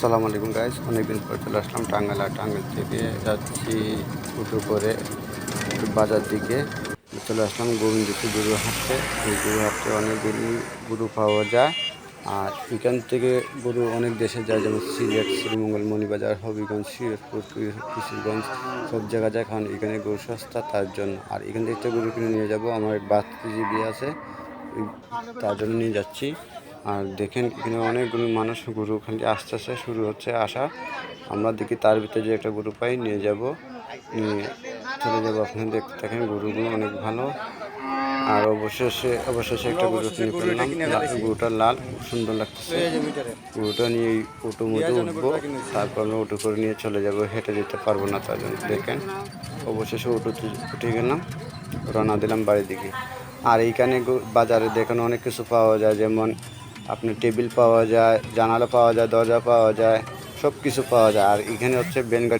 আসসালামু আলাইকুম গাইস, অনেকদিন পর চলে আসলাম টাঙ্গাইল। আর টাঙ্গাইল থেকে যাচ্ছি টোটো করে একটু বাজার দিকে। চলে আসলাম গোবিন্দপুর গরু হাটে। এই গরু হাটে অনেকগুলি গরু পাওয়া যায়। আর এখান থেকে গরু অনেক দেশে যায়, যেমন সিলেট, শ্রীমঙ্গল, মণিবাজার, হবিগঞ্জ, সিরাজপুর, কিশোরগঞ্জ সব জায়গা যায়, কারণ এখানে গরু সস্তা তার জন্য। আর এখান থেকে গরু কিনে নিয়ে যাব, আমার এক বাতিজি বিয়ে আছে, তার জন্য নিয়ে যাচ্ছি। আর দেখেন এখানে অনেকগুলো মানুষ গরু ওখানে আস্তে আস্তে শুরু হচ্ছে আসা। আমরা দেখি তার ভিতরে যে একটা গরু পাই, নিয়ে যাব, নিয়ে চলে যাবো। আপনারা দেখতে থাকেন, গরুগুলো অনেক ভালো। আর অবশেষে একটা গরু কিনে ফেললাম। গরুটা লাল, খুব সুন্দর লাগতেছে। গরুটা নিয়ে অটোর মধ্যে উঠবো, তারপর আমরা অটো করে নিয়ে চলে যাব। হেঁটে যেতে পারবো না, তার জন্য দেখেন অবশেষে অটোতে উঠে গেলাম, রওনা দিলাম বাড়ির দিকে। আর এইখানে বাজারে দেখেন অনেক কিছু পাওয়া যায়, যেমন আপনার টেবিল পাওয়া যায়, জানালা পাওয়া যায়, দরজা পাওয়া যায়, সব কিছু পাওয়া যায়। আর এখানে হচ্ছে বেনগাটি।